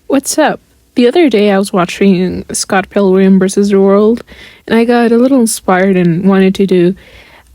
What's up? The other day I was watching Scott Pilgrim versus the World, and I got a little inspired and wanted to do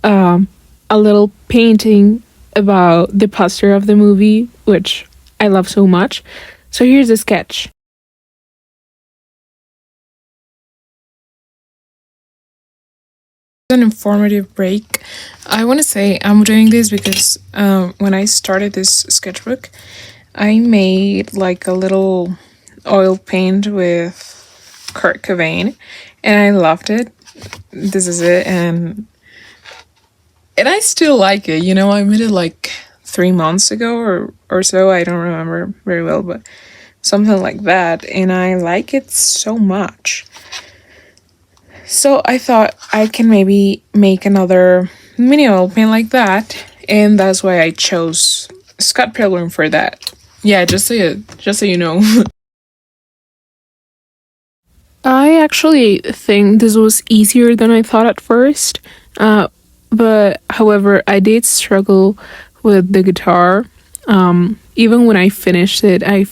um, a little painting about the poster of the movie, which I love so much. So here's a sketch. An informative break. I want to say I'm doing this because when I started this sketchbook, I made like a little oil paint with Kurt Cobain, and I loved it. This is it, and I still like it. I made it like 3 months ago or so. I don't remember very well, but something like that, and I like it so much. So I thought I can maybe make another mini oil paint like that, and that's why I chose Scott Pilgrim for that. Yeah, just so you know. I actually think this was easier than I thought at first, but however, I did struggle with the guitar. Even when I finished it, I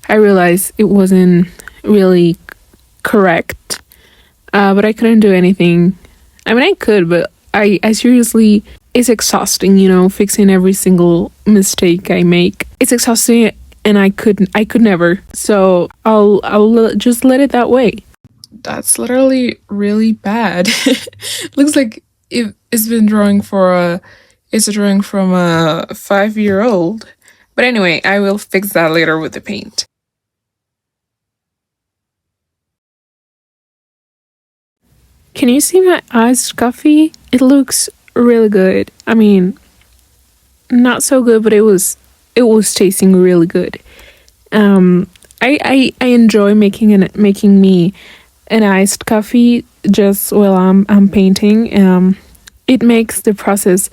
realized it wasn't really correct, but I couldn't do anything. I mean, I could, but I seriously, it's exhausting, fixing every single mistake I make. It's exhausting, and I could never. So I'll just let it that way. That's literally really bad. Looks like it's been drawing for it's a drawing from a 5-year-old. But anyway, I will fix that later with the paint. Can you see my iced coffee? It looks really good. I mean, not so good, but it was tasting really good. I enjoy making me an iced coffee just while I'm painting. It makes the process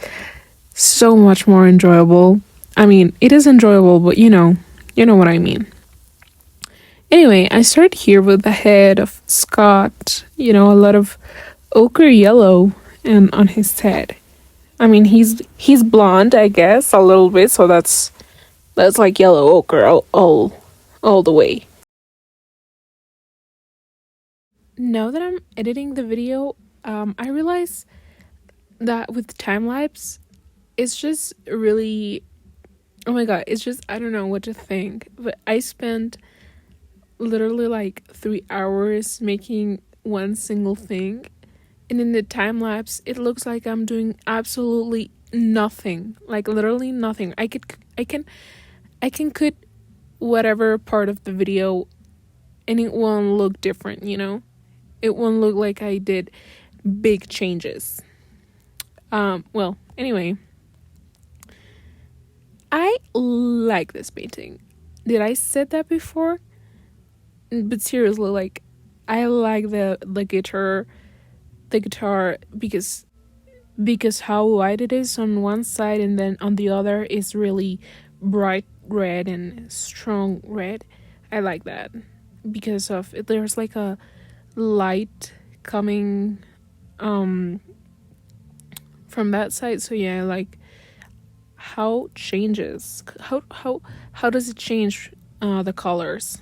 so much more enjoyable. I mean, it is enjoyable, but you know what I mean. Anyway, I started here with the head of Scott. A lot of ochre yellow and on his head. I mean, he's blonde, I guess, a little bit, so that's like yellow ochre all the way. Now that I'm editing the video, I realize that with time lapse, it's just really, oh my god, it's just, I don't know what to think. But I spent literally like 3 hours making one single thing, and in the time lapse, it looks like I'm doing absolutely nothing, like literally nothing. I can cut whatever part of the video, and it won't look different. It won't look like I did big changes. Well, anyway, I like this painting. Did I said that before? But seriously, like, I like the guitar because how white it is on one side, and then on the other is really bright red and strong red. I like that because of there's like a light coming from that side. So yeah, I like how changes how does it change the colors.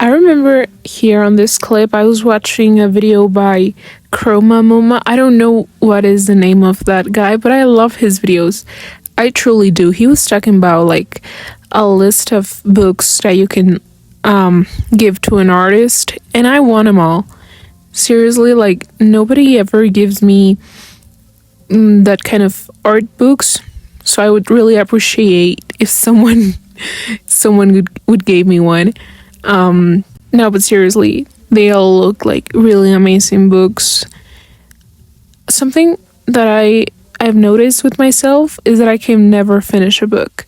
I remember here on this clip, I was watching a video by Chroma Moma. I don't know what is the name of that guy, but I love his videos. I truly do. He was talking about like a list of books that you can give to an artist, and I want them all. Seriously, like nobody ever gives me that kind of art books, so I would really appreciate if someone would give me one. No, but seriously, they all look like really amazing books. Something that I've noticed with myself is that I can never finish a book.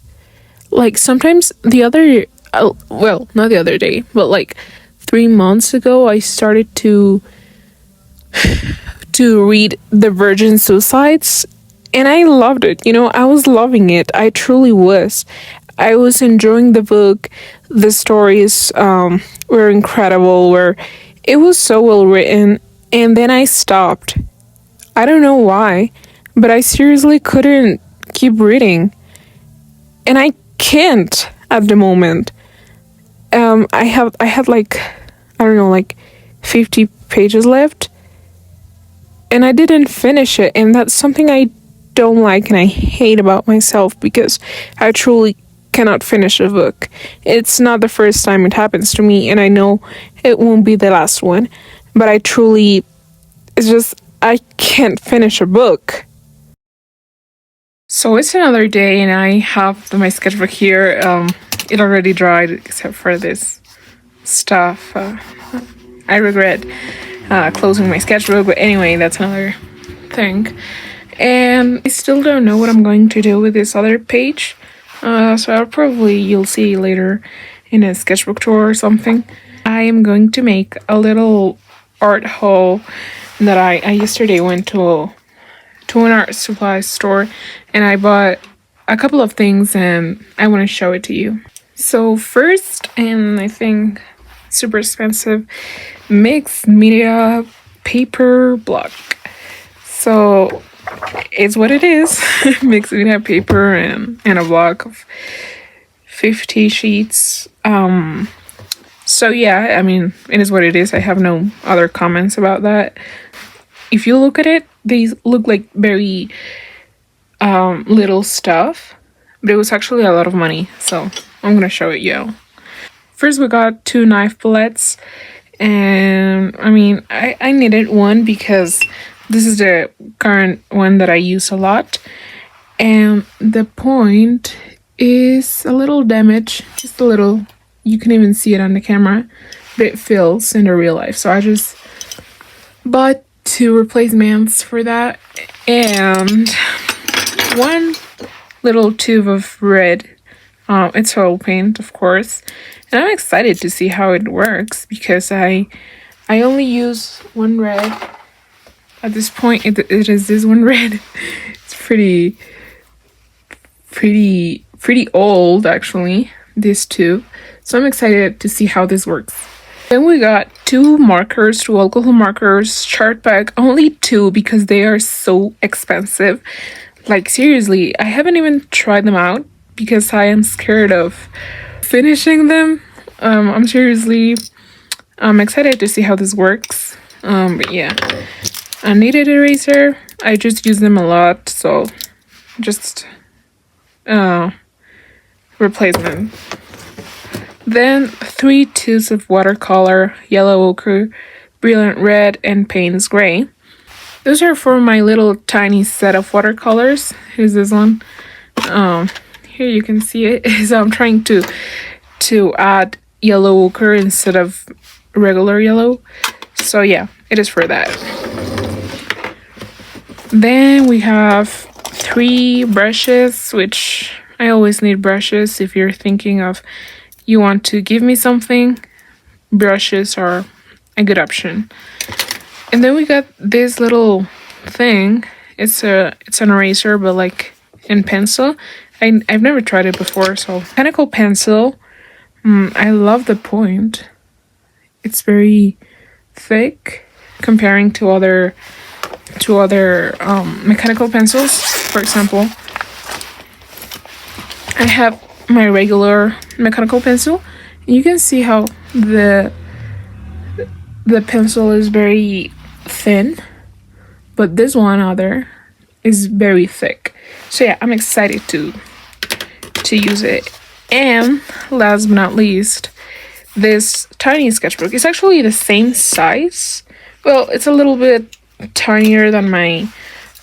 Like sometimes well, not the other day, but like 3 months ago, I started to read The Virgin Suicides, and I loved it. I was loving it. I truly was. I was enjoying the book. The stories were incredible. It was so well written, and then I stopped. I don't know why, but I seriously couldn't keep reading, and I can't at the moment. I had like, I don't know, like 50 pages left, and I didn't finish it, and that's something I don't like and I hate about myself, because I truly cannot finish a book. It's not the first time it happens to me, and I know it won't be the last one, but I truly, it's just, I can't finish a book. So it's another day, and I have my sketchbook here. It already dried except for this stuff. I regret closing my sketchbook, but anyway, that's another thing. And I still don't know what I'm going to do with this other page. So I'll probably, you'll see later in a sketchbook tour or something. I am going to make a little art haul that I yesterday went to an art supply store, and I bought a couple of things, and I want to show it to you. So first, and I think super expensive, mixed media paper block. So it's what it is. Mixed media paper and a block of 50 sheets. So yeah, I mean, it is what it is. I have no other comments about that. If you look at it, they look like very little stuff, but it was actually a lot of money, so I'm gonna show it you. First, we got 2 knife palettes, and I mean, I needed one because this is the current one that I use a lot, and the point is a little damaged, just a little. You can even see it on the camera, but it feels in the real life, so I just bought 2 replacements for that, and 1 little tube of red. It's oil paint, of course, and I'm excited to see how it works, because I only use 1 red at this point. It is this 1 red. It's pretty old, actually, this tube, so I'm excited to see how this works. Then we got 2 markers, 2 alcohol markers, chart pack, only 2 because they are so expensive. Like, seriously, I haven't even tried them out because I am scared of finishing them. I'm excited to see how this works. But yeah, a kneaded eraser. I just use them a lot, so just replacement. Then 3 tubes of watercolor, yellow ochre, brilliant red, and Payne's gray. Those are for my little tiny set of watercolors. Here's this one. Here you can see it. So I'm trying to add yellow ochre instead of regular yellow. So yeah, it is for that. Then we have 3 brushes, which I always need brushes. If you're thinking of you want to give me something, brushes are a good option. And then we got this little thing. It's an eraser, but like in pencil. I've never tried it before. So mechanical pencil. I love the point. It's very thick comparing to other mechanical pencils. For example, I have my regular mechanical pencil, and you can see how the pencil is very thin, but this one other is very thick. So yeah, I'm excited to use it. And last but not least, this tiny sketchbook is actually the same size. Well, it's a little bit tinier than my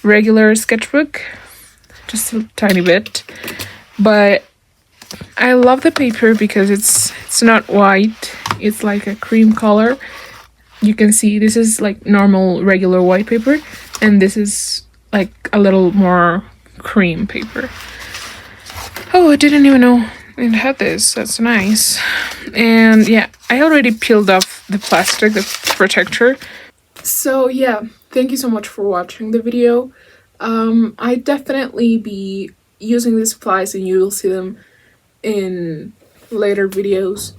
regular sketchbook, just a tiny bit, but I love the paper because it's not white, it's like a cream color. You can see this is like normal regular white paper, and this is like a little more cream paper. Oh, I didn't even know it had this. That's nice. And yeah, I already peeled off the plastic, the protector. So yeah, thank you so much for watching the video. I definitely be using these supplies, and you will see them in later videos.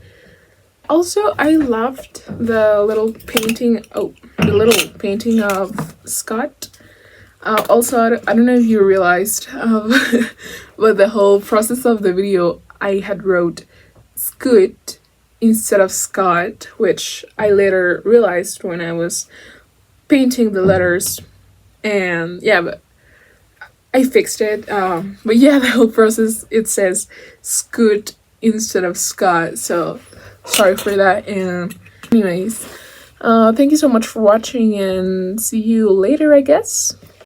Also, I loved the little painting. Oh, the little painting of Scott. Also, I don't know if you realized, but the whole process of the video, I had wrote Scoot instead of Scott, which I later realized when I was painting the letters. And yeah, but I fixed it. But yeah, the whole process, it says Scoot instead of Scott. So sorry for that. And anyways, thank you so much for watching, and see you later, I guess.